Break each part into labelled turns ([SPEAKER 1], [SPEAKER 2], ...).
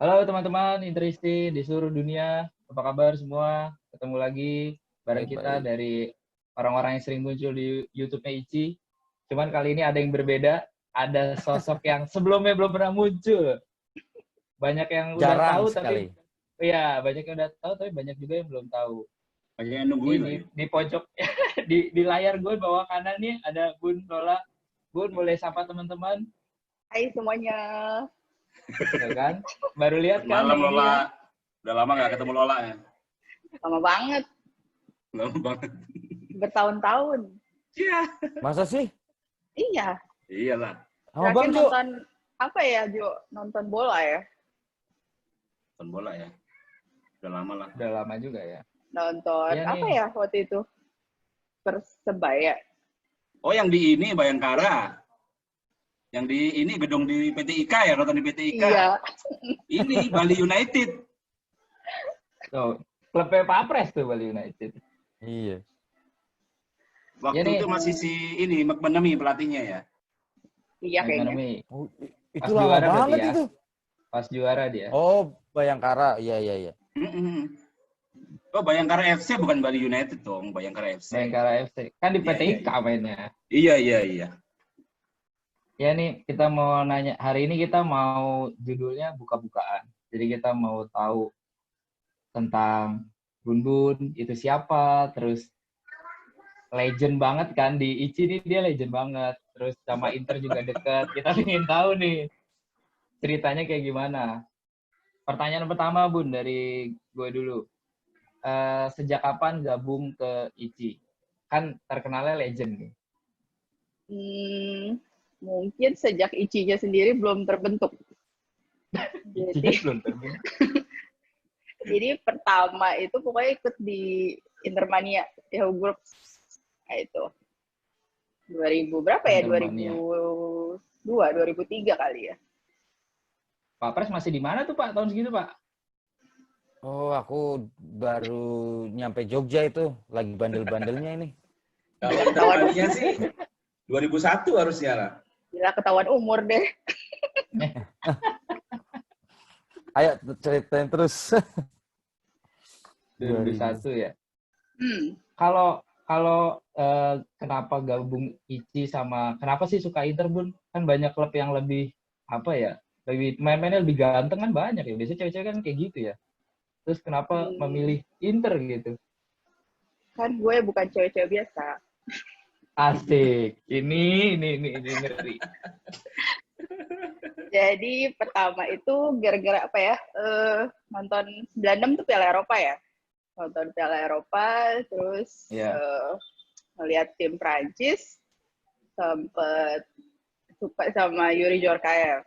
[SPEAKER 1] Halo teman-teman Interisti di seluruh dunia, apa kabar semua? Ketemu lagi bareng kita
[SPEAKER 2] Baik-baik.
[SPEAKER 1] dari orang-orang yang sering muncul di YouTube-nya Ici. Cuman kali ini ada yang berbeda, ada sosok yang sebelumnya belum pernah muncul. Banyak yang udah
[SPEAKER 2] Jarang
[SPEAKER 1] tahu
[SPEAKER 2] sekali.
[SPEAKER 1] tapi ya banyak yang udah tahu tapi banyak juga yang belum tahu.
[SPEAKER 3] Banyak yang nungguin
[SPEAKER 1] Ini
[SPEAKER 3] lagi.
[SPEAKER 1] di pojok di layar gue bawah kanan nih ada Bun Lola. Bun boleh sapa teman-teman,
[SPEAKER 4] Hai semuanya.
[SPEAKER 1] ya kan? Baru lihat kan
[SPEAKER 3] Malam
[SPEAKER 1] nih ini kan?
[SPEAKER 3] Lola. Udah lama nggak ketemu Lola ya?
[SPEAKER 4] Lama banget,
[SPEAKER 3] Lama banget.
[SPEAKER 4] bertahun-tahun.
[SPEAKER 3] Iya.
[SPEAKER 2] Masa sih?
[SPEAKER 4] Iya,
[SPEAKER 3] Iyalah.
[SPEAKER 2] Sama
[SPEAKER 4] terakhir
[SPEAKER 2] Bang Jo.
[SPEAKER 4] nonton apa ya, Jo? Nonton bola ya?
[SPEAKER 3] Nonton bola ya. Udah lama lah.
[SPEAKER 1] Udah lama juga ya.
[SPEAKER 4] Nonton
[SPEAKER 1] Iya
[SPEAKER 4] apa
[SPEAKER 1] nih.
[SPEAKER 4] ya waktu itu? Persebaya.
[SPEAKER 3] Oh, yang di ini Bayangkara. Yang di ini gedung di PT IKA ya, nonton di PT IKA.
[SPEAKER 4] Iya.
[SPEAKER 3] Ini Bali United.
[SPEAKER 1] Tuh, klubnya Pak Pres tuh Bali United.
[SPEAKER 2] Iya.
[SPEAKER 3] Waktu
[SPEAKER 1] Iya nih.
[SPEAKER 3] itu masih si ini McManamy pelatihnya ya.
[SPEAKER 4] Iya kayaknya.
[SPEAKER 1] Ekonomi.
[SPEAKER 2] Oh,
[SPEAKER 1] Pas
[SPEAKER 2] itu lama
[SPEAKER 1] juara berarti
[SPEAKER 2] banget
[SPEAKER 1] ya?
[SPEAKER 2] itu.
[SPEAKER 1] Pas juara dia.
[SPEAKER 2] Oh, Bayangkara. Iya.
[SPEAKER 3] Mm-mm. Oh, Bayangkara FC bukan Bali United dong, Bayangkara FC.
[SPEAKER 1] Bayangkara FC. Kan di
[SPEAKER 3] Iya,
[SPEAKER 1] PT
[SPEAKER 3] iya,
[SPEAKER 1] IKA mainnya.
[SPEAKER 3] Iya.
[SPEAKER 1] Ya nih, kita mau nanya. Hari ini kita mau judulnya buka-bukaan. Jadi kita mau tahu tentang Bun Bun, itu siapa, terus legend banget kan, di Ici nih dia legend banget. Terus sama Inter juga deket. Kita ingin tahu nih, ceritanya kayak gimana. Pertanyaan pertama Bun, dari gue dulu. Sejak kapan gabung ke Ici? Kan terkenalnya legend nih.
[SPEAKER 4] Mungkin sejak Ichinya sendiri belum terbentuk.
[SPEAKER 1] Ici belum terbentuk.
[SPEAKER 4] Jadi pertama itu pokoknya ikut di Intermania Yahoo Group. Nah, itu 2000 berapa ya?
[SPEAKER 1] Intermania.
[SPEAKER 4] 2003 kali ya.
[SPEAKER 1] Pak Pres masih di mana tuh Pak tahun segitu Pak?
[SPEAKER 2] Oh, aku baru nyampe Jogja itu. Lagi bandel-bandelnya ini.
[SPEAKER 3] Kalau Intermania sih 2001 harusnya lah.
[SPEAKER 4] Gila ketahuan umur deh.
[SPEAKER 2] Ayo ceritain terus.
[SPEAKER 1] 2001 ya.
[SPEAKER 4] Hmm.
[SPEAKER 1] Kalau kenapa gabung Ici sama kenapa sih suka Inter Bun? Kan banyak klub yang lebih apa ya? Lebih main-mainnya lebih ganteng kan banyak ya. Biasanya cewek-cewek kan kayak gitu ya. Terus kenapa memilih Inter gitu?
[SPEAKER 4] Kan gue bukan cewek-cewek biasa.
[SPEAKER 1] Asik. Ini ngeri.
[SPEAKER 4] Jadi pertama itu gara-gara apa ya? Nonton 96 tuh Piala Eropa ya. Nonton Piala Eropa, terus ngeliat tim Prancis, sempet suka sama Yuri Djorkaeff.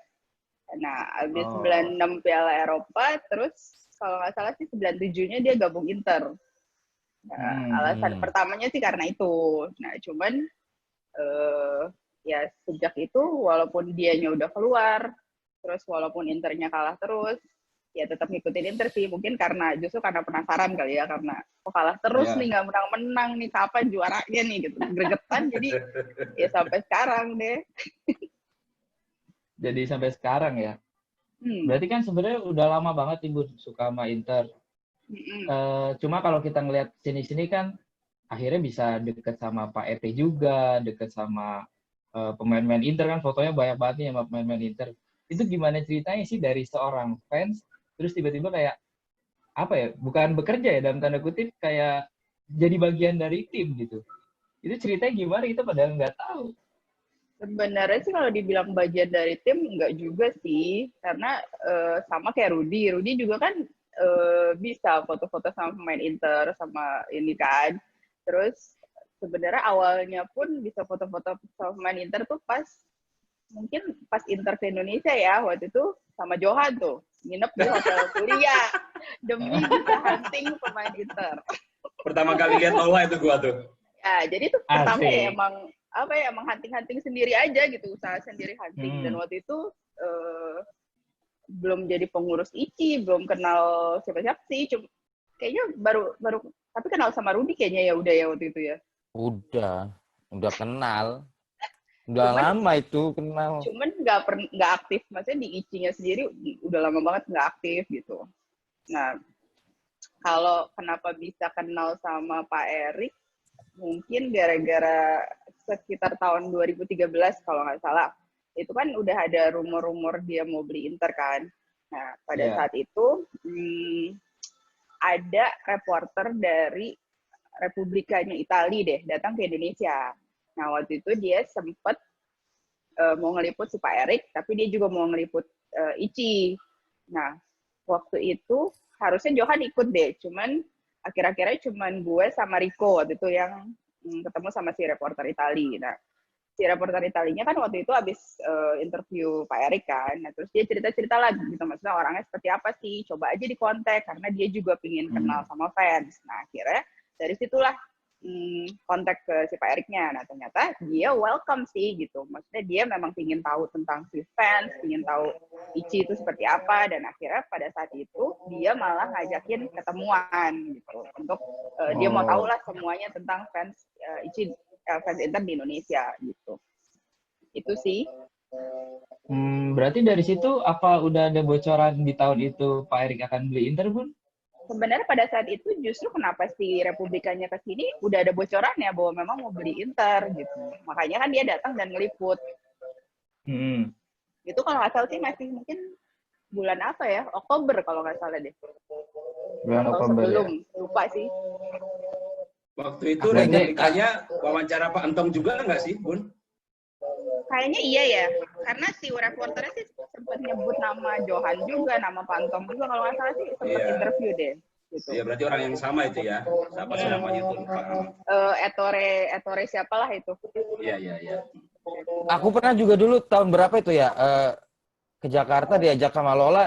[SPEAKER 4] Nah, abis 96 Piala Eropa, terus kalau nggak salah sih 97-nya dia gabung Inter. Nah, alasan pertamanya sih karena itu. Nah, cuman ya sejak itu walaupun dianya udah keluar, terus walaupun Internya kalah terus, ya tetap ngikutin Inter sih. Mungkin justru karena penasaran kali ya, karena kalah terus nih, nggak menang-menang nih, kapan juaranya nih gitu. Gregetan, jadi ya sampai sekarang deh.
[SPEAKER 1] Jadi sampai sekarang ya. Berarti kan sebenarnya udah lama banget Ibu suka sama Inter. Cuma kalau kita ngelihat sini-sini kan akhirnya bisa deket sama Pak Ete juga, deket sama pemain-pemain Inter kan, fotonya banyak banget nih sama pemain-pemain Inter. Itu gimana ceritanya sih dari seorang fans terus tiba-tiba kayak apa ya, bukan bekerja ya dalam tanda kutip, kayak jadi bagian dari tim gitu. Itu ceritanya gimana, kita padahal nggak tahu.
[SPEAKER 4] Sebenarnya sih kalau dibilang bagian dari tim enggak juga sih, karena sama kayak Rudy juga kan bisa foto-foto sama pemain Inter sama ini kan. Terus sebenarnya awalnya pun bisa foto-foto sama pemain Inter tuh mungkin pas Inter ke Indonesia ya, waktu itu sama Johan tuh nginep di hotel kuliah demi bisa hunting pemain Inter.
[SPEAKER 3] Pertama kali lihat Lola itu gua tuh.
[SPEAKER 4] Ya, jadi tuh pertama ya emang hunting-hunting sendiri aja gitu, usaha sendiri hunting. Dan waktu itu belum jadi pengurus ICI, belum kenal siapa-siapa sih, cuma kayaknya baru tapi kenal sama Rudy kayaknya ya udah ya waktu itu ya.
[SPEAKER 2] Udah kenal. Udah
[SPEAKER 4] Cuman-
[SPEAKER 2] lama itu kenal.
[SPEAKER 4] Cuman nggak aktif, maksudnya di IC-nya sendiri udah lama banget nggak aktif gitu. Nah, kalau kenapa bisa kenal sama Pak Erik, mungkin gara-gara sekitar tahun 2013 kalau nggak salah, itu kan udah ada rumor-rumor dia mau beli Inter kan. Nah, pada saat itu ada reporter dari Republikanya Italia deh datang ke Indonesia. Nah, waktu itu dia sempat mau ngeliput si Pak Erik, tapi dia juga mau ngeliput Ici. Nah, waktu itu harusnya Johan ikut deh, cuman akhir-akhirnya cuman gue sama Rico waktu itu yang ketemu sama si reporter Itali. Nah, si reporter Italinya kan waktu itu habis interview Pak Erik kan, nah terus dia cerita-cerita lagi gitu, maksudnya orangnya seperti apa sih, coba aja di kontak, karena dia juga pingin kenal sama fans. Nah, akhirnya dari situlah kontak ke si Pak Eriknya. Nah, ternyata dia welcome sih gitu. Maksudnya dia memang ingin tahu tentang si fans, ingin tahu Ici itu seperti apa, dan akhirnya pada saat itu dia malah ngajakin ketemuan gitu untuk dia mau tahu lah semuanya tentang fans Ici, fans Inter di Indonesia gitu. Itu sih.
[SPEAKER 1] Berarti dari situ apa udah ada bocoran di tahun itu Pak Erik akan beli Inter, Bun?
[SPEAKER 4] Sebenarnya pada saat itu justru kenapa si Republikanya ke sini udah ada bocorannya bahwa memang mau beli Inter gitu. Makanya kan dia datang dan ngeliput. Itu kalau nggak salah sih masih mungkin bulan apa ya? Oktober kalau nggak salah deh.
[SPEAKER 1] Bulan
[SPEAKER 4] Atau
[SPEAKER 1] Oktober
[SPEAKER 4] sebelum,
[SPEAKER 1] ya.
[SPEAKER 4] lupa sih.
[SPEAKER 3] Waktu itu Republikanya wawancara Pak Entong juga nggak sih, Bun?
[SPEAKER 4] Kayaknya iya ya, karena si reporternya sih sempat nyebut nama Johan juga, nama Pantong juga kalau nggak salah sih sempat interview deh. Gitu.
[SPEAKER 3] Iya, berarti orang yang sama itu ya. Siapa sih namanya itu? Lupa.
[SPEAKER 4] Ettore siapalah itu.
[SPEAKER 3] Iya.
[SPEAKER 2] Aku pernah juga dulu tahun berapa itu ya ke Jakarta diajak sama Lola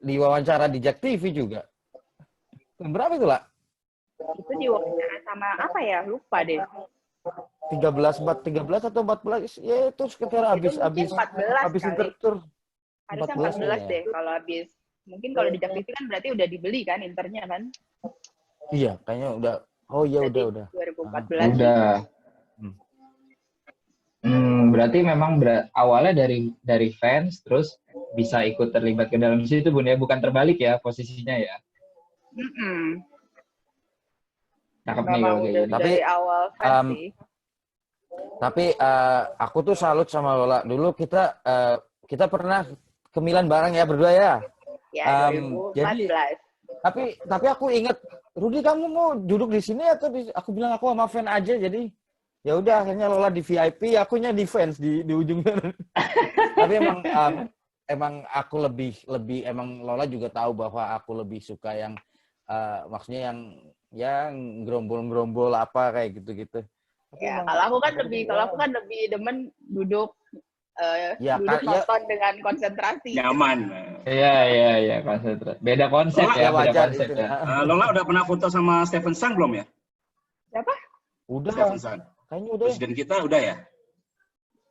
[SPEAKER 2] diwawancara di Jak TV juga. Tahun berapa itu lah?
[SPEAKER 4] Itu diwawancara sama apa ya? Lupa deh.
[SPEAKER 2] 13 atau 14 ya itu sekitar habis
[SPEAKER 4] 14
[SPEAKER 2] Intertur.
[SPEAKER 4] Harusnya 14 deh kalau habis. Mungkin kalau di Jak TV kan berarti udah dibeli kan Internya kan?
[SPEAKER 2] Iya, kayaknya udah. Oh iya udah.
[SPEAKER 4] 2014.
[SPEAKER 1] Udah. Berarti memang awalnya dari fans terus bisa ikut terlibat ke dalam situ, Bun ya, bukan terbalik ya posisinya ya. Cakep nih kalau kayak gitu.
[SPEAKER 4] Dari awal fans sih.
[SPEAKER 2] Tapi aku tuh salut sama Lola. Dulu kita pernah ke Milan bareng ya berdua ya.
[SPEAKER 4] Ya, 2014.
[SPEAKER 2] Jadi tapi aku inget, Rudi kamu mau duduk di sini atau aku bilang aku sama fan aja, jadi ya udah akhirnya Lola di VIP, akunya di fans di ujung. Tapi emang aku lebih emang Lola juga tahu bahwa aku lebih suka yang maksudnya yang gerombol apa kayak gitu-gitu.
[SPEAKER 4] Ya, kalau aku kan lebih demen duduk nonton dengan konsentrasi.
[SPEAKER 3] Nyaman.
[SPEAKER 1] Iya, konsentrasi. Beda konsep
[SPEAKER 3] Lola,
[SPEAKER 1] ya,
[SPEAKER 2] beda konsep
[SPEAKER 1] ya.
[SPEAKER 3] Lola udah pernah foto sama Stephen Sang belum ya?
[SPEAKER 4] Siapa?
[SPEAKER 2] Udah.
[SPEAKER 3] Stephen Sang.
[SPEAKER 2] Kayaknya udah.
[SPEAKER 3] Presiden kita udah ya?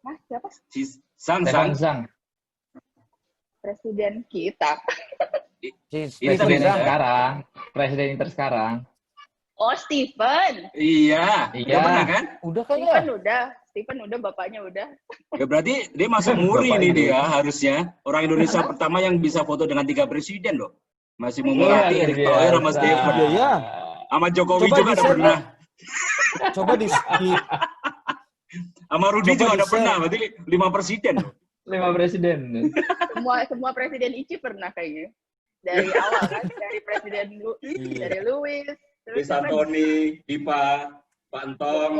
[SPEAKER 4] Hah, siapa?
[SPEAKER 3] Si Sang.
[SPEAKER 4] Presiden kita.
[SPEAKER 1] Presiden sekarang. Presiden Inter sekarang.
[SPEAKER 4] Oh, Stephen.
[SPEAKER 3] Iya. Udah pernah kan?
[SPEAKER 2] Udah kayaknya.
[SPEAKER 4] Stephen udah, bapaknya udah.
[SPEAKER 3] Ya berarti dia masuk muri nih dia harusnya. Orang Indonesia pertama yang bisa foto dengan 3 presiden loh. Masih memurati Erick Thohir sama Stephen.
[SPEAKER 2] Iya.
[SPEAKER 3] Sama Jokowi juga udah pernah.
[SPEAKER 2] Coba di
[SPEAKER 3] sama Rudi juga udah pernah. Berarti 5 presiden.
[SPEAKER 1] 5 presiden.
[SPEAKER 4] Semua presiden Ici pernah kayaknya. Dari awal kan, dari presiden dari Louis,
[SPEAKER 3] terus Santoni, Dipa, Pak Entong.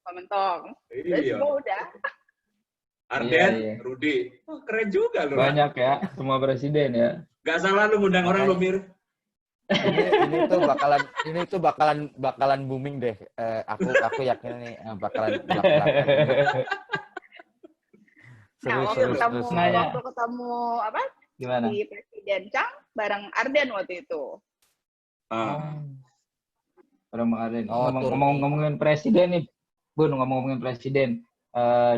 [SPEAKER 4] Pak Mentong. Terus semua udah.
[SPEAKER 3] Arden, Rudi. Oh, keren juga loh.
[SPEAKER 1] Banyak ya, semua presiden ya.
[SPEAKER 3] Gak salah lu ngundang orang lu, Mir.
[SPEAKER 2] Ini tuh bakalan booming deh. Aku yakin nih bakalan.
[SPEAKER 4] Nah, waktu ketemu apa?
[SPEAKER 1] Gimana?
[SPEAKER 4] Di Presiden Chang bareng Arden waktu itu.
[SPEAKER 1] Bareng Arden. Ngomongin presiden nih, Bun, ngomongin presiden.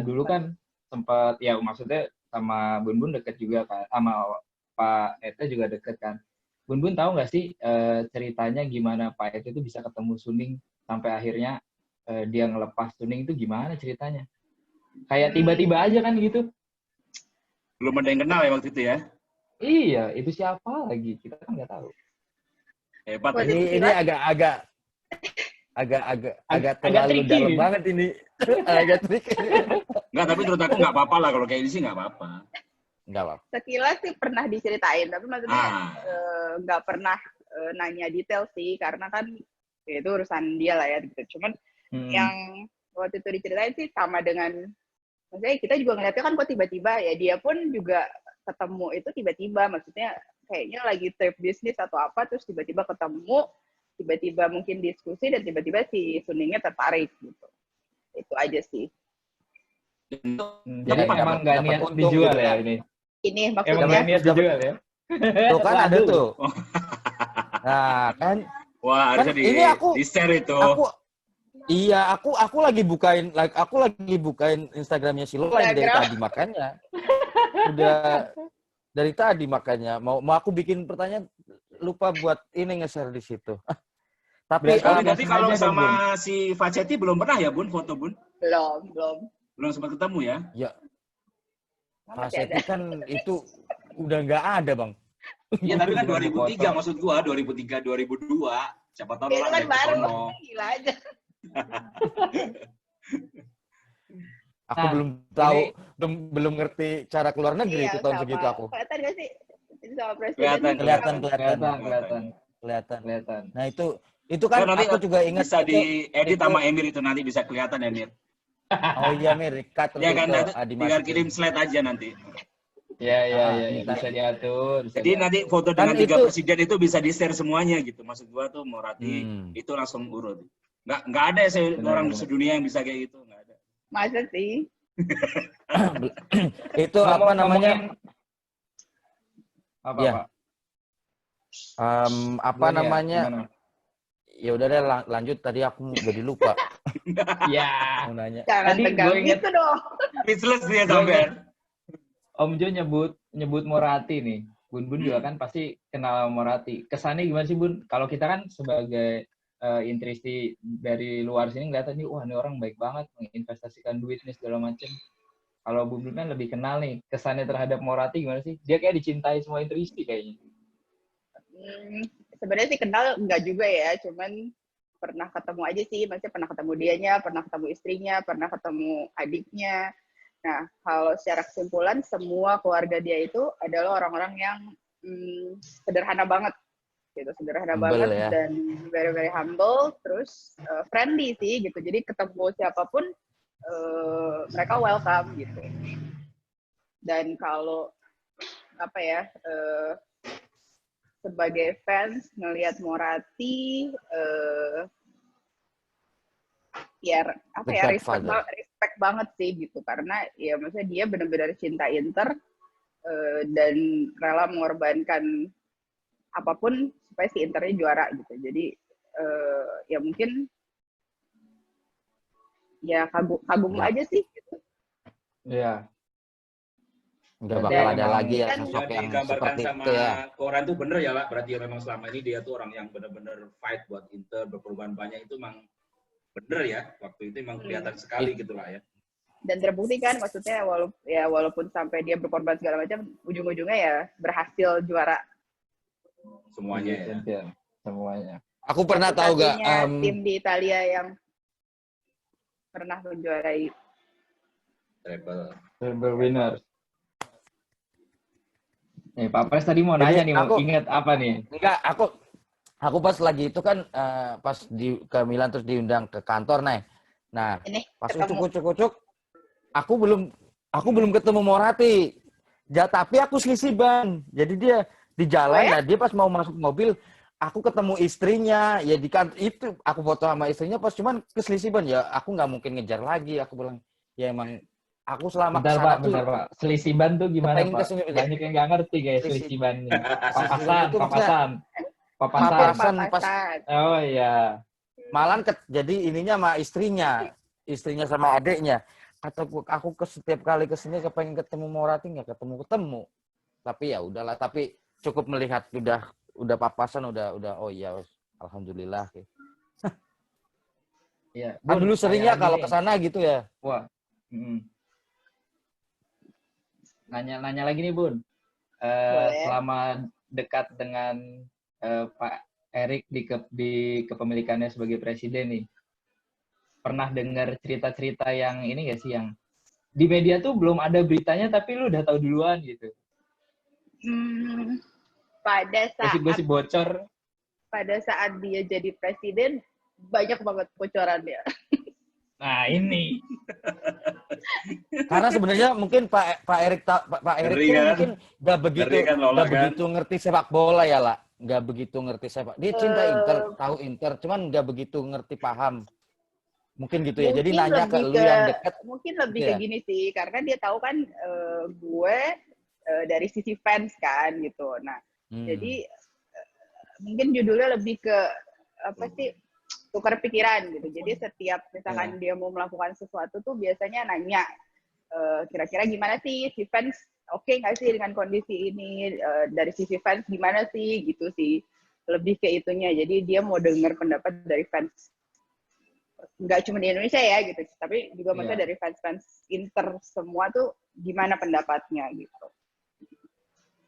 [SPEAKER 1] Dulu kan sempat ya maksudnya sama Bun deket juga kan, sama Pak Ete juga deket kan. Bun tahu nggak sih ceritanya gimana Pak Ete itu bisa ketemu Suning sampai akhirnya dia ngelepas Suning itu gimana ceritanya? Kayak tiba-tiba aja kan gitu.
[SPEAKER 3] Belum ada yang kenal ya waktu itu ya.
[SPEAKER 1] Iya, itu siapa lagi? Kita kan nggak tahu.
[SPEAKER 3] Hebat
[SPEAKER 4] Wah,
[SPEAKER 3] aja.
[SPEAKER 2] Ini agak terlalu
[SPEAKER 1] tricky
[SPEAKER 2] dalam
[SPEAKER 1] nih.
[SPEAKER 2] banget ini. Agak tricky.
[SPEAKER 3] Enggak, tapi menurut aku nggak apa-apa lah kalau kayak ini sih nggak apa-apa.
[SPEAKER 2] Enggak apa.
[SPEAKER 4] Sekilas sih pernah diceritain, tapi maksudnya nggak pernah nanya detail sih, karena kan ya itu urusan dia lah ya gitu. Cuman yang waktu itu diceritain sih sama dengan, maksudnya kita juga ngeliatnya kan kok tiba-tiba ya, dia pun juga ketemu itu tiba-tiba, maksudnya kayaknya lagi trip bisnis atau apa, terus tiba-tiba ketemu, tiba-tiba mungkin diskusi, dan tiba-tiba si Suningnya tertarik gitu. Itu aja sih.
[SPEAKER 1] Jadi emang nggak niat dijual
[SPEAKER 2] gitu
[SPEAKER 1] ya ini?
[SPEAKER 4] Ini
[SPEAKER 1] Emang
[SPEAKER 4] maksudnya
[SPEAKER 1] nggak niat dijual ya?
[SPEAKER 2] Tuh kan ada tuh. Nah kan.
[SPEAKER 3] Wah, harusnya
[SPEAKER 2] ini
[SPEAKER 3] di share itu.
[SPEAKER 2] Aku lagi bukain Instagramnya si Lola dari tadi, makanya udah dari tadi makanya mau aku bikin pertanyaan, lupa buat ini nge-share di situ. Tapi
[SPEAKER 3] tapi kalau sama si Facetti belum pernah ya Bun, foto Bun? Belum sempat ketemu ya?
[SPEAKER 2] Ya. Facetti kan itu udah nggak ada, Bang.
[SPEAKER 3] Iya, tapi kan 2003 maksud gua, 2003 2002. Siapa tahu
[SPEAKER 4] Lola
[SPEAKER 3] kan
[SPEAKER 4] baru, gila aja.
[SPEAKER 2] Aku belum tahu, belum ngerti cara keluar negeri itu tahun
[SPEAKER 4] sama,
[SPEAKER 2] segitu aku.
[SPEAKER 4] Kelihatan nggak sih? Sama presiden.
[SPEAKER 2] Kelihatan. Nah itu kan
[SPEAKER 3] nanti
[SPEAKER 2] aku juga ingat
[SPEAKER 3] bisa diedit sama Emir itu, nanti bisa kelihatan Emir.
[SPEAKER 2] Oh iya Mir, cut
[SPEAKER 3] ya kan,
[SPEAKER 2] itu,
[SPEAKER 3] tinggal kirim slide aja nanti.
[SPEAKER 1] Ya, bisa diatur.
[SPEAKER 3] Jadi nanti foto dengan 3 presiden itu bisa di-share semuanya gitu. Maksud gua tuh Moratti itu langsung urut. Nggak ada orang sedunia yang bisa kayak gitu, nggak ada.
[SPEAKER 4] Masa sih?
[SPEAKER 2] Itu apa namanya?
[SPEAKER 1] Apa,
[SPEAKER 2] ya.
[SPEAKER 1] Pak?
[SPEAKER 2] Apa namanya? Ya udah deh, lanjut, tadi aku jadi lupa.
[SPEAKER 1] Ya.
[SPEAKER 2] Mau nanya.
[SPEAKER 4] Jangan tegang gitu dong.
[SPEAKER 3] Speechless dia sampai.
[SPEAKER 1] Om Jo nyebut Moratti nih. Bun juga kan pasti kenal Moratti. Kesannya gimana sih Bun? Kalau kita kan sebagai intristi dari luar sini ngeliatnya nih, wah ini orang baik banget, menginvestasikan duit nih segala macem. Kalau Bun kan lebih kenal nih, kesannya terhadap Moratti gimana sih? Dia kayak dicintai semua intristi kayaknya.
[SPEAKER 4] Sebenarnya sih kenal enggak juga ya, cuman pernah ketemu aja sih, maksudnya pernah ketemu dianya, pernah ketemu istrinya, pernah ketemu adiknya. Nah, kalau secara kesimpulan, semua keluarga dia itu adalah orang-orang yang sederhana banget, gitu, sederhana
[SPEAKER 2] humble
[SPEAKER 4] banget
[SPEAKER 2] ya.
[SPEAKER 4] Dan very very humble, terus friendly sih, gitu. Jadi ketemu siapapun mereka welcome gitu. Dan kalau apa ya, sebagai fans ngelihat Moratti, ya apa ya, respect banget sih gitu, karena ya maksudnya dia benar-benar cinta Inter dan rela mengorbankan apapun supaya si Internya juara gitu. Jadi ya mungkin ya kagum aja sih gitu.
[SPEAKER 1] Iya.
[SPEAKER 2] Nggak bakal ada lagi ya sosok yang seperti
[SPEAKER 3] sama
[SPEAKER 2] itu ya.
[SPEAKER 3] Koran tuh bener ya Pak, berarti ya memang selama ini dia tuh orang yang benar-benar fight buat Inter, berkorban banyak, itu memang bener ya, waktu itu memang kelihatan sekali gitu lah ya.
[SPEAKER 4] Dan terbukti kan, maksudnya walaupun sampai dia berkorban segala macam, ujung-ujungnya ya berhasil juara
[SPEAKER 3] semuanya ya.
[SPEAKER 1] Semuanya.
[SPEAKER 2] Aku pernah tahu gak
[SPEAKER 4] tim di Italia yang pernah menjuarai
[SPEAKER 3] treble
[SPEAKER 1] winner. Nih, Pak Pres tadi mau nanya nih, mau ingat apa nih?
[SPEAKER 2] Enggak, aku pas lagi itu kan pas ke Milan terus diundang ke kantor, nah pas ucuk-ucuk aku belum ketemu Moratti. Tapi aku selisih ban. Jadi dia di jalan, nah dia pas mau masuk mobil, aku ketemu istrinya, ya di kantor itu aku foto sama istrinya, pas cuman keselisih ban, ya aku nggak mungkin ngejar lagi. Aku bilang ya emang aku selama
[SPEAKER 1] bentar Pak, selisih ban tuh gimana Pak? Banyak yang nggak ngerti guys selisih bannya. Papasan. Oh iya.
[SPEAKER 2] Malah jadi ininya sama istrinya sama adiknya. Kataku aku setiap kali kesini kepengen ketemu Moratti, nggak ketemu. Tapi ya udahlah. Tapi cukup melihat udah papasan udah oh iya alhamdulillah.
[SPEAKER 1] Iya.
[SPEAKER 2] Dulu seringnya kalau kesana gitu ya.
[SPEAKER 1] Wah. nanya lagi nih Bun. Selama dekat dengan Pak Erik di kepemilikannya sebagai presiden nih, pernah dengar cerita-cerita yang ini nggak sih, yang di media tuh belum ada beritanya tapi lu udah tahu duluan gitu?
[SPEAKER 4] Pada saat
[SPEAKER 1] gosip-gosip bocor.
[SPEAKER 4] Pada saat dia jadi presiden, banyak banget bocorannya.
[SPEAKER 1] Nah ini.
[SPEAKER 2] Karena sebenarnya mungkin Pak Erik tuh
[SPEAKER 3] kan?
[SPEAKER 2] mungkin nggak begitu ngerti sepak bola ya lah, nggak begitu ngerti sepak. Dia cinta Inter, tahu Inter, cuman nggak begitu ngerti paham. Mungkin gitu ya. Jadi nanya ke lu yang dekat.
[SPEAKER 4] Mungkin lebih ke gini sih, karena dia tahu kan gue dari sisi fans kan gitu. Nah, jadi mungkin judulnya lebih ke apa sih? Tukar pikiran gitu. Jadi setiap misalkan dia mau melakukan sesuatu tuh biasanya nanya kira-kira gimana sih si fans, oke nggak sih dengan kondisi ini, dari sisi fans gimana sih gitu sih, lebih ke itunya. Jadi dia mau dengar pendapat dari fans, nggak cuma di Indonesia ya gitu, tapi juga maksudnya dari fans Inter semua tuh gimana pendapatnya gitu.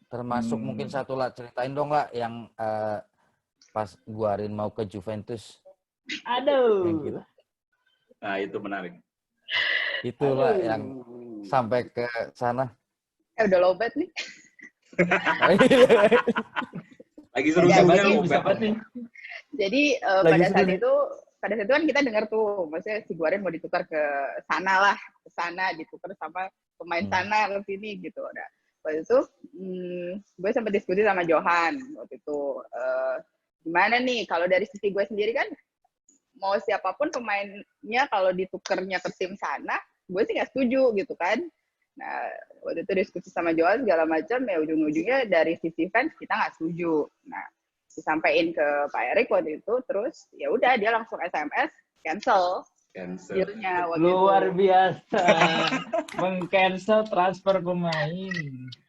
[SPEAKER 2] Termasuk mungkin satu lah, ceritain dong lah yang pas Guarin mau ke Juventus.
[SPEAKER 1] Aduh.
[SPEAKER 2] Gitu.
[SPEAKER 3] Nah, itu menarik.
[SPEAKER 2] Itulah yang sampai ke sana.
[SPEAKER 4] Udah lowbat nih.
[SPEAKER 3] Lagi seru-serunya
[SPEAKER 1] lowbat.
[SPEAKER 4] Jadi pada saat itu kan kita dengar tuh, maksudnya si Guarin mau ditukar ke sana, ditukar sama pemain sana ke sini gitu. Nah, waktu itu gue sempat diskusi sama Johan waktu itu. Gimana nih kalau dari sisi gue sendiri kan, mau siapapun pemainnya kalau ditukernya ke tim sana, gue sih nggak setuju gitu kan. Nah, waktu itu diskusi sama Johan segala macam, ya ujung-ujungnya dari sisi fans kita nggak setuju. Nah, disampaikan ke Pak Erik waktu itu, terus ya udah dia langsung SMS cancel dealnya waktu
[SPEAKER 1] luar biasa. Meng-cancel transfer pemain.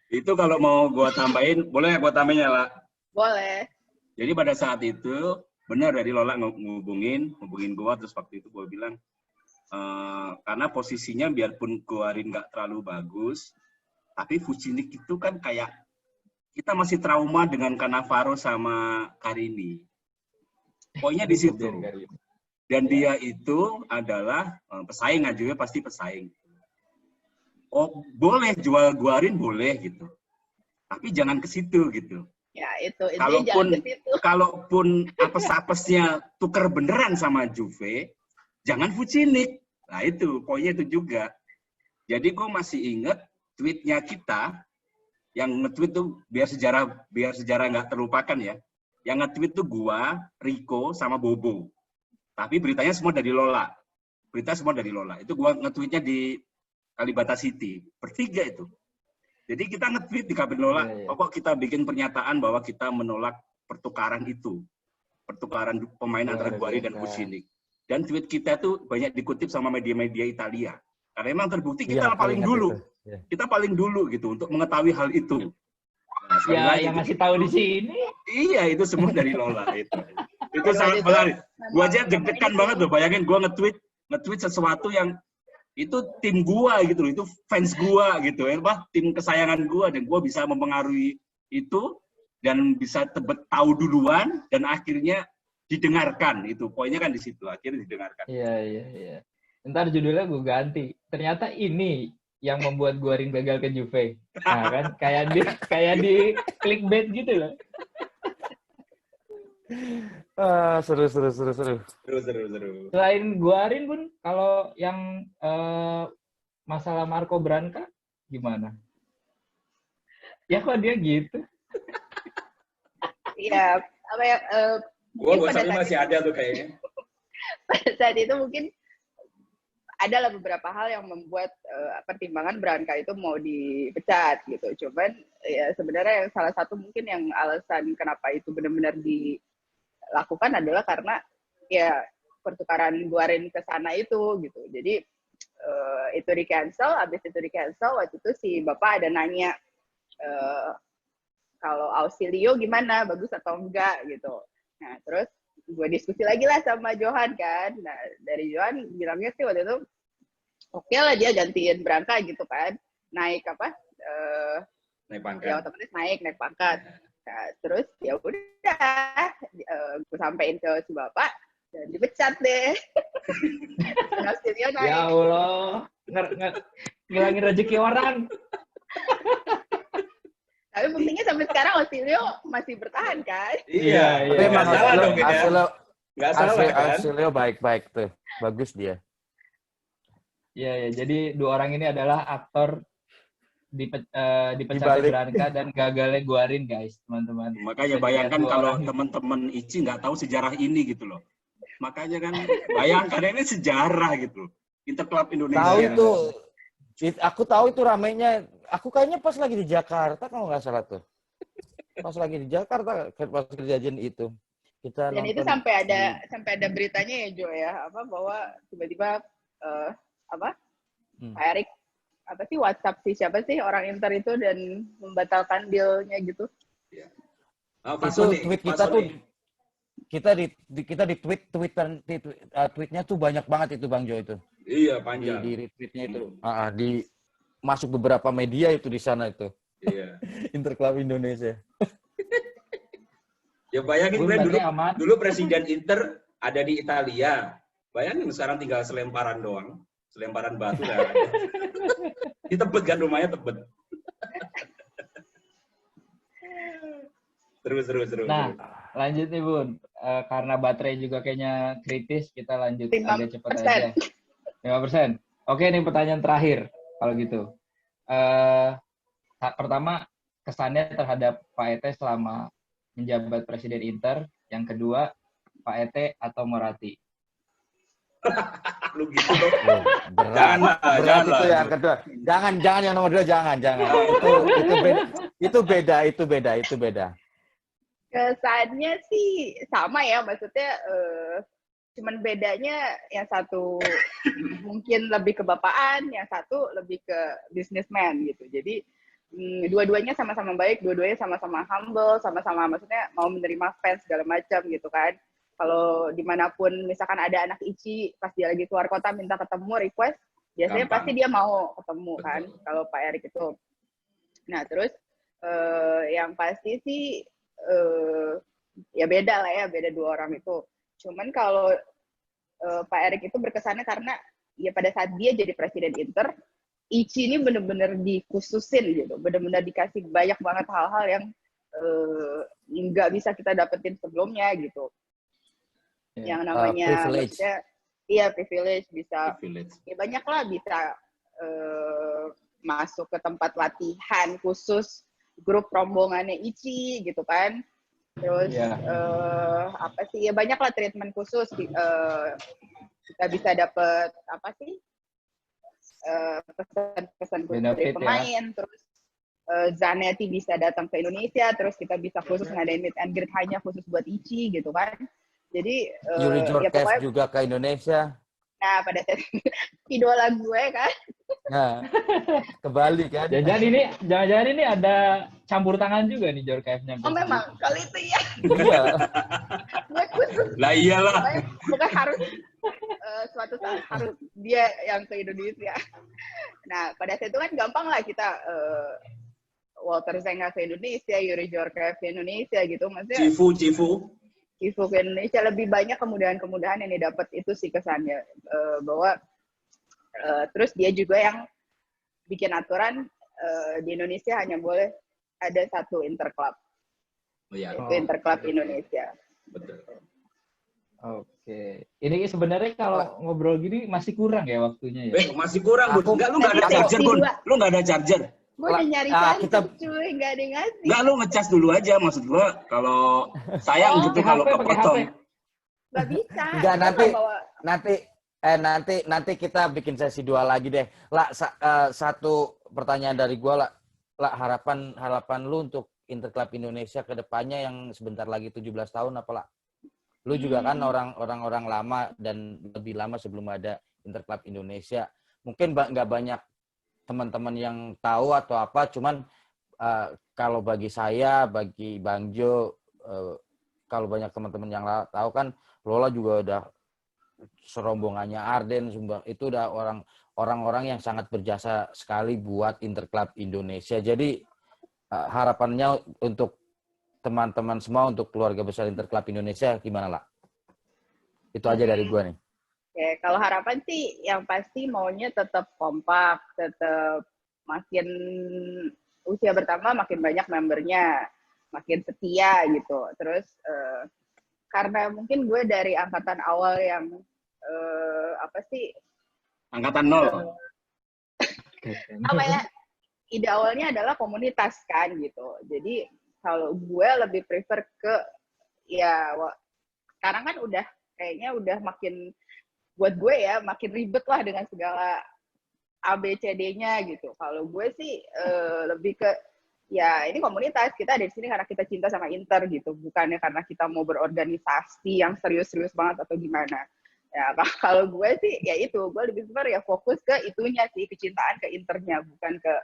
[SPEAKER 3] Itu kalau mau gue tambahin, boleh gue tambahin ya, Lah?
[SPEAKER 4] Boleh.
[SPEAKER 3] Jadi pada saat itu benar dari Lola ngubungin gue, terus waktu itu gue bilang karena posisinya biarpun Guarin nggak terlalu bagus, tapi Vucinic itu kan kayak kita masih trauma dengan Cannavaro sama Carini. Poinnya di situ. Dan dia itu adalah pesaing, aja pasti pesaing. Oh, boleh jual Guarin boleh gitu, tapi jangan ke situ gitu.
[SPEAKER 4] Ya itu
[SPEAKER 3] kalaupun apes-apesnya tuker beneran sama Juve, jangan Vucinic. Nah itu poinnya itu juga. Jadi gue masih inget tweetnya kita yang nge-tweet tuh biar sejarah nggak terlupakan ya. Yang nge-tweet tuh gua, Rico sama Bobo. Tapi beritanya semua dari Lola. Itu gua nge-tweetnya di Kalibata City. Bertiga itu. Jadi kita nge-tweet di Kabin Lola, pokok kita bikin pernyataan bahwa kita menolak pertukaran itu. Pertukaran pemain antara Guarin dan Vucinic. Dan tweet kita tuh banyak dikutip sama media-media Italia. Karena memang terbukti kita paling dulu. Kita paling dulu gitu untuk mengetahui hal itu.
[SPEAKER 1] Nah, yang ngasih tahu di sini.
[SPEAKER 3] Iya, itu semua dari Lola itu. Itu sangat menarik. Gua aja deg-degan banget loh, bayangin gua nge-tweet sesuatu yang itu tim gua gitu loh, itu fans gua gitu ya, tim kesayangan gua, dan gua bisa mempengaruhi itu dan bisa tahu duluan dan akhirnya didengarkan. Itu poinnya kan di situ, akhirnya didengarkan.
[SPEAKER 1] Iya. Ntar judulnya gue ganti. Ternyata ini yang membuat Guarin gagal ke Juve. Nah kan kayak di clickbait gitu loh.
[SPEAKER 2] Seru.
[SPEAKER 1] Selain Guarin Bun, kalau yang masalah Marco Branca gimana? Ya kok dia gitu?
[SPEAKER 4] Iya, apa ya?
[SPEAKER 3] Gua masih ada tuh kayaknya.
[SPEAKER 4] Pada saat itu mungkin adalah beberapa hal yang membuat pertimbangan Branca itu mau dipecat gitu. Cuman ya sebenarnya yang salah satu mungkin yang alasan kenapa itu benar-benar dilakukan adalah karena ya pertukaran Guarin ke sana itu gitu. Jadi itu di-cancel, habis itu di-cancel, waktu itu si Bapak ada nanya kalau Ausilio gimana, bagus atau enggak gitu. Nah, terus gue diskusi lagi lah sama Johan kan. Nah, dari Johan bilangnya sih waktu itu oke lah dia gantiin Branca gitu kan. Naik
[SPEAKER 3] naik pangkat.
[SPEAKER 4] Ya otomatis naik pangkat. Nah, terus ya udah gue sampein ke si bapak dan dipecat deh. Ausilio naik.
[SPEAKER 1] Ya Allah, ngilangin rezeki orang.
[SPEAKER 4] Tapi buktinya sampai sekarang Ausilio masih bertahan kan?
[SPEAKER 3] Iya,
[SPEAKER 2] Tapi emang
[SPEAKER 3] nggak salah dong ya. Nggak salah kan?
[SPEAKER 2] Ausilio baik-baik tuh. Bagus dia.
[SPEAKER 1] Iya, jadi dua orang ini adalah aktor dipecatnya
[SPEAKER 2] Dibalik.
[SPEAKER 1] Branka dan gagalnya Guarin, guys, teman-teman.
[SPEAKER 3] Makanya
[SPEAKER 1] Jadi
[SPEAKER 3] bayangkan
[SPEAKER 1] dua
[SPEAKER 3] kalau
[SPEAKER 1] orang.
[SPEAKER 3] teman-teman Ici nggak tahu sejarah ini gitu loh. Makanya kan bayangkan ini sejarah gitu. Interclub Indonesia.
[SPEAKER 2] Tahu itu. Aku tahu itu ramenya. Aku kayaknya pas lagi di Jakarta kalau nggak salah tuh. Pas lagi di Jakarta pas kejadian itu. Kita
[SPEAKER 4] Dan itu
[SPEAKER 2] nonton
[SPEAKER 4] sampai ada beritanya ya Jo ya, bahwa tiba-tiba Pak Erik WhatsApp siapa sih orang Inter itu dan membatalkan deal-nya gitu.
[SPEAKER 2] Itu tweet kita tuh kita di tweetnya tuh banyak banget itu Bang Jo itu.
[SPEAKER 3] Iya, panjang.
[SPEAKER 2] Di retweetnya itu. Di masuk beberapa media itu di sana itu.
[SPEAKER 3] Iya.
[SPEAKER 2] Interclub Indonesia.
[SPEAKER 3] Ya bayangin dulu presiden Inter ada di Italia. Bayangin sekarang tinggal selemparan doang. Selemparan batu dah. Di Tebet kan rumahnya Tebet. Terus.
[SPEAKER 1] Nah, lanjut nih Bun. Karena baterai juga kayaknya kritis, kita lanjut agak cepat aja. 5%. Oke, ini pertanyaan terakhir kalau gitu. Pertama, kesannya terhadap Pak Ete selama menjabat Presiden Inter. Yang kedua, Pak Ete atau Moratti?
[SPEAKER 3] Lu gitu dong.
[SPEAKER 2] Berat itu yang kedua. Jangan yang nomor 2, jangan. Itu beda.
[SPEAKER 4] Kesannya sih sama ya, maksudnya cuman bedanya yang satu mungkin lebih ke bapaan, yang satu lebih ke businessman gitu. Jadi dua-duanya sama-sama baik, dua-duanya sama-sama humble, sama-sama maksudnya mau menerima fans segala macam gitu kan. Kalau dimanapun misalkan ada anak Ici pas dia lagi keluar kota minta ketemu request, biasanya
[SPEAKER 3] Gampang.
[SPEAKER 4] pasti dia mau ketemu kan. Kalau Pak Erik itu. Nah terus yang pasti sih ya beda lah ya, beda dua orang itu. Cuman kalau Pak Erik itu berkesannya karena ya pada saat dia jadi presiden Inter, Ici ini benar-benar dikhususin gitu, benar-benar dikasih banyak banget hal-hal yang nggak bisa kita dapetin sebelumnya gitu. Yang namanya maksudnya privilege bisa ya banyak lah, bisa masuk ke tempat latihan khusus grup rombongannya Ici gitu kan. Terus banyak lah treatment khusus, kita bisa dapet pesan-pesan dari pemain, terus Zanetti bisa datang ke Indonesia, terus kita bisa khusus ngadain meet and greet hanya khusus buat Ici gitu kan. Jadi
[SPEAKER 2] Yuri Jorkev juga ke Indonesia.
[SPEAKER 4] Nah, pada saat idola gue kan.
[SPEAKER 2] Nah, ke Bali kan.
[SPEAKER 1] Jangan-jangan ini ada campur tangan juga nih Jorkevnya.
[SPEAKER 4] Oh memang, kali itu ya.
[SPEAKER 2] Iya.
[SPEAKER 4] Gue khusus.
[SPEAKER 3] Lah iyalah.
[SPEAKER 4] Bukan harus suatu saat harus dia yang ke Indonesia. Nah, pada saat itu kan gampang lah kita Walter Zenga ke Indonesia, Yuri Jorkev ke Indonesia gitu. Maksudnya Cifu ke Indonesia, lebih banyak kemudahan-kemudahan yang didapat, itu sih kesannya. Bahwa terus dia juga yang bikin aturan di Indonesia hanya boleh ada satu interclub. Itu Interclub Indonesia.
[SPEAKER 3] Betul.
[SPEAKER 1] Oke. Ini sebenarnya kalau ngobrol gini masih kurang ya waktunya ya?
[SPEAKER 3] Masih kurang, Bud. Enggak, lu nggak ada charger, Bud. Lu nggak ada charger.
[SPEAKER 4] Gue udah nyari charger, cuy. Nggak ada yang ngasih.
[SPEAKER 3] Nggak, lu ngecas dulu aja. Maksud gue, kalau sayang gitu kalau kepotong.
[SPEAKER 4] Nggak bisa.
[SPEAKER 2] Enggak, nanti kita bikin sesi 2 lagi deh. Lah, satu pertanyaan dari gua lah, harapan lu untuk Interclub Indonesia ke depannya yang sebentar lagi 17 tahun apa lah? Lu juga kan orang-orang lama dan lebih lama sebelum ada Interclub Indonesia. Mungkin nggak banyak teman-teman yang tahu atau apa, cuman kalau bagi saya, bagi Bang Jo, kalau banyak teman-teman yang tahu kan, Lola juga udah serombongannya Arden, itu udah orang-orang yang sangat berjasa sekali buat Interclub Indonesia. Jadi harapannya untuk teman-teman semua, untuk keluarga besar Interclub Indonesia gimana lah? Itu aja dari gue nih.
[SPEAKER 4] Oke, kalau harapan sih yang pasti maunya tetap kompak, tetap makin usia bertambah makin banyak membernya, makin setia gitu. Terus karena mungkin gue dari angkatan awal yang
[SPEAKER 3] angkatan 0.
[SPEAKER 4] Ide awalnya adalah komunitas kan gitu. Jadi kalau gue lebih prefer ke sekarang kan kayaknya udah makin buat gue ya makin ribet lah dengan segala ABCD-nya gitu. Kalau gue sih lebih ke ini komunitas, kita ada di sini karena kita cinta sama Inter gitu, bukannya karena kita mau berorganisasi yang serius-serius banget atau gimana. Ya kalau gue sih gue lebih prefer fokus ke itunya sih, kecintaan ke Internya, bukan ke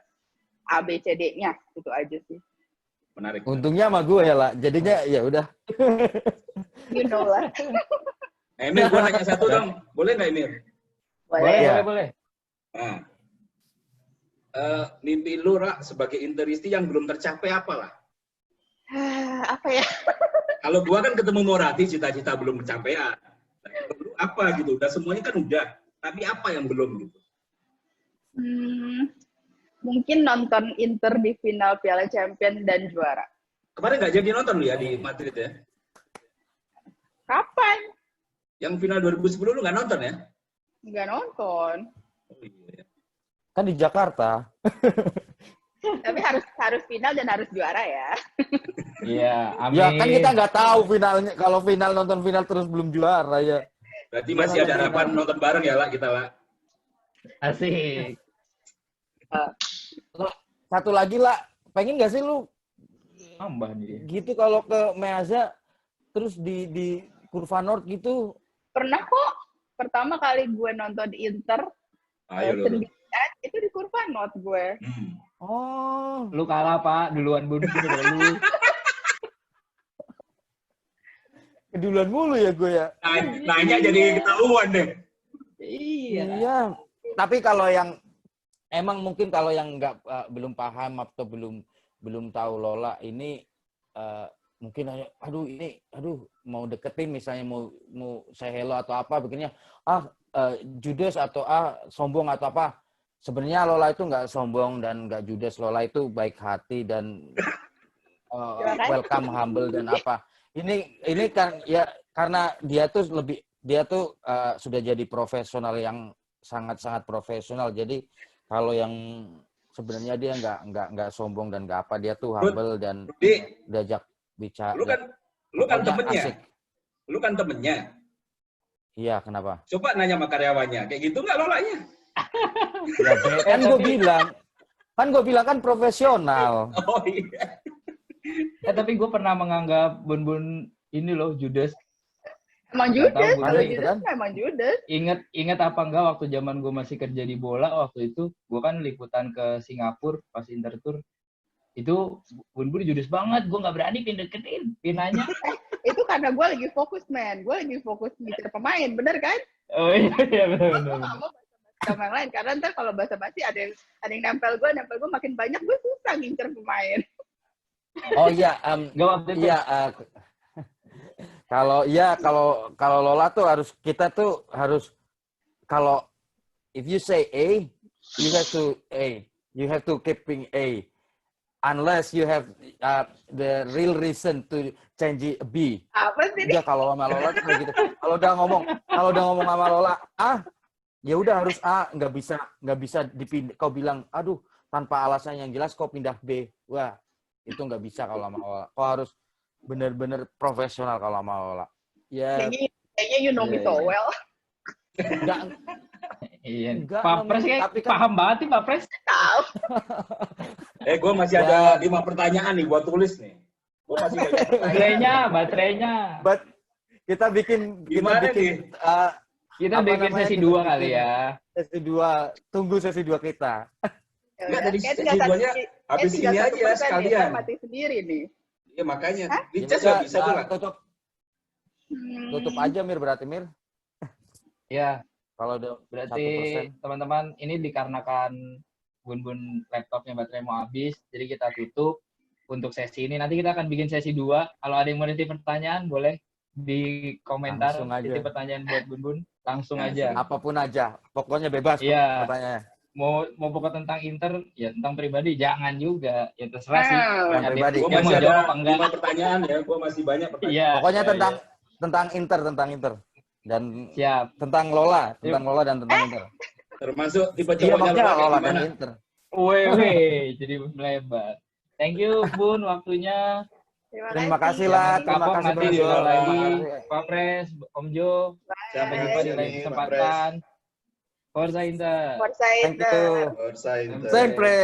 [SPEAKER 4] ABCD-nya. Itu aja sih.
[SPEAKER 3] Menarik.
[SPEAKER 2] Untungnya sama gue ya lah, jadinya ya udah.
[SPEAKER 4] You know lah.
[SPEAKER 3] Emir, gue nanya satu dong, boleh nggak Emir?
[SPEAKER 1] Boleh.
[SPEAKER 3] Nah, mimpi lu Ra, sebagai Interisti yang belum tercapai apalah?
[SPEAKER 4] Apa ya?
[SPEAKER 3] Kalau gua kan ketemu Morati, cita-cita belum tercapai. Lu apa gitu? Udah semuanya kan udah, tapi apa yang belum gitu?
[SPEAKER 4] Mungkin nonton Inter di final Piala Champions dan juara.
[SPEAKER 3] Kemarin nggak jadi nonton lu ya di Madrid ya?
[SPEAKER 4] Kapan?
[SPEAKER 3] Yang final 2010 lu nggak nonton ya?
[SPEAKER 4] Nggak nonton.
[SPEAKER 3] Oh, iya.
[SPEAKER 2] Kan di Jakarta.
[SPEAKER 4] Tapi harus final dan harus juara ya.
[SPEAKER 1] Iya, amin.
[SPEAKER 2] Ya kan kita nggak tahu finalnya. Kalau final nonton final terus belum juara ya.
[SPEAKER 3] Berarti masih ada harapan nonton bareng ya lah kita lah.
[SPEAKER 1] Asik.
[SPEAKER 2] Satu lagi lah, pengen nggak sih lu
[SPEAKER 1] Tambah nih.
[SPEAKER 2] gitu kalau ke Meazza terus di Kurva Nord gitu?
[SPEAKER 4] Pernah kok. Pertama kali gue nonton Inter sendirian itu di Kurva Nord gue.
[SPEAKER 2] Oh,
[SPEAKER 1] Lu kalah, Pak. Duluan Bun. Lu.
[SPEAKER 2] keduluan mulu ya gue ya.
[SPEAKER 3] Nanya jadi ketahuan deh.
[SPEAKER 2] Iya. Tapi kalau yang emang mungkin kalau yang nggak belum paham atau belum tahu Lola ini mungkin hanya aduh mau deketin misalnya mau say hello atau apa begininya judes atau sombong atau apa. Sebenarnya Lola itu nggak sombong dan nggak judes. Lola itu baik hati dan welcome, humble dan apa. Ini kan ya karena dia tuh sudah jadi profesional yang sangat-sangat profesional. Jadi kalau yang sebenarnya dia nggak sombong dan nggak apa, dia tuh humble dan diajak bicara.
[SPEAKER 3] Lu kan temennya.
[SPEAKER 2] Asik.
[SPEAKER 3] Lu kan temennya.
[SPEAKER 2] Iya, kenapa?
[SPEAKER 3] Coba nanya sama karyawannya, kayak gitu nggak Lolanya?
[SPEAKER 2] Ya, kan gue bilang kan profesional.
[SPEAKER 3] Oh iya.
[SPEAKER 1] Tapi gue pernah menganggap Bun ini loh Judas.
[SPEAKER 4] Emang Judas, kalau
[SPEAKER 2] gitu
[SPEAKER 4] Judas
[SPEAKER 2] kan?
[SPEAKER 4] emang Judas.
[SPEAKER 1] Ingat apa enggak waktu zaman gue masih kerja di bola waktu itu gue kan liputan ke Singapura pas Intertour itu Bun Judas banget, gue nggak berani deketin pinanya.
[SPEAKER 4] Itu karena gue lagi fokus gue lagi fokus mikir pemain, bener kan?
[SPEAKER 1] Oh iya benar.
[SPEAKER 4] Gue nggak mau sama yang lain karena ntar kalau basa-basi ada yang nempel gue makin banyak, gue susah ngincer pemain.
[SPEAKER 2] Oh iya, kalau Lola tuh kita tuh harus kalau if you say A, you have to keeping A, unless you have the real reason to change it B.
[SPEAKER 4] Apa sih?
[SPEAKER 2] Ya kalau sama Lola tuh kayak gitu. Kalau udah ngomong sama Lola ya udah harus A, nggak bisa dipindah. Kau bilang, aduh tanpa alasan yang jelas kau pindah B, wah itu nggak bisa kalau sama Lola. Kau harus benar-benar profesional kalau sama Lola. Ya.
[SPEAKER 4] Kayaknya you know me so well.
[SPEAKER 2] Enggak.
[SPEAKER 1] Iya. Pak Pres kayak paham banget nih Pak Pres.
[SPEAKER 4] Tahu.
[SPEAKER 3] Gue masih ada 5 pertanyaan nih buat tulis nih. Gue masih
[SPEAKER 1] baterainya.
[SPEAKER 2] Kita bikin
[SPEAKER 1] Kita bikin sesi 2 kali ya.
[SPEAKER 2] Sesi 2. Tunggu sesi 2 kita.
[SPEAKER 3] Enggak, dari sesi 2-nya habis ini aja sekalian.
[SPEAKER 4] Mati sendiri nih.
[SPEAKER 3] Iya makanya. Licas nggak bisa tuh lah.
[SPEAKER 2] Tutup aja Mir, berarti Mir.
[SPEAKER 1] Ya.
[SPEAKER 2] Kalau udah
[SPEAKER 1] Berarti
[SPEAKER 2] 1%.
[SPEAKER 1] teman-teman ini dikarenakan Bun laptopnya baterai mau habis, jadi kita tutup untuk sesi ini. Nanti kita akan bikin sesi 2. Kalau ada yang mau nitip pertanyaan, boleh di komentar
[SPEAKER 2] Langsung aja.
[SPEAKER 1] nitip pertanyaan buat Bun. Langsung aja.
[SPEAKER 2] Apapun aja, pokoknya bebas
[SPEAKER 1] Iya.
[SPEAKER 2] pertanyaannya.
[SPEAKER 1] Mau pokok tentang Inter, ya tentang pribadi, jangan juga. Ya terserah sih.
[SPEAKER 2] Tentang pribadi.
[SPEAKER 3] Gue
[SPEAKER 1] Dia mau
[SPEAKER 3] masih
[SPEAKER 1] jawab
[SPEAKER 3] ada
[SPEAKER 1] apa enggak.
[SPEAKER 3] 5 pertanyaan ya. Gue masih banyak pertanyaan.
[SPEAKER 1] Iya.
[SPEAKER 2] Pokoknya
[SPEAKER 1] iya,
[SPEAKER 2] tentang Inter. Dan
[SPEAKER 1] siap.
[SPEAKER 2] tentang Lola dan tentang Inter.
[SPEAKER 3] Termasuk tipe
[SPEAKER 2] Iya,
[SPEAKER 3] cowoknya
[SPEAKER 2] maksudnya
[SPEAKER 3] Lola
[SPEAKER 2] Lola
[SPEAKER 3] kayak
[SPEAKER 2] dan
[SPEAKER 3] gimana?
[SPEAKER 2] Inter.
[SPEAKER 1] Weh, jadi melebar. Thank you, Bun, waktunya.
[SPEAKER 2] Terima kasih lah.
[SPEAKER 1] Terima kasih nanti
[SPEAKER 3] Bun.
[SPEAKER 1] diulang
[SPEAKER 3] Terima
[SPEAKER 1] lagi.
[SPEAKER 2] kasih.
[SPEAKER 1] Pak Pres, Om Jo. Sampai jumpa di lain kesempatan. Forza Inter.
[SPEAKER 4] Forza
[SPEAKER 2] Thank
[SPEAKER 4] Inter.
[SPEAKER 2] you.
[SPEAKER 5] Forza Inter.
[SPEAKER 2] Sempre.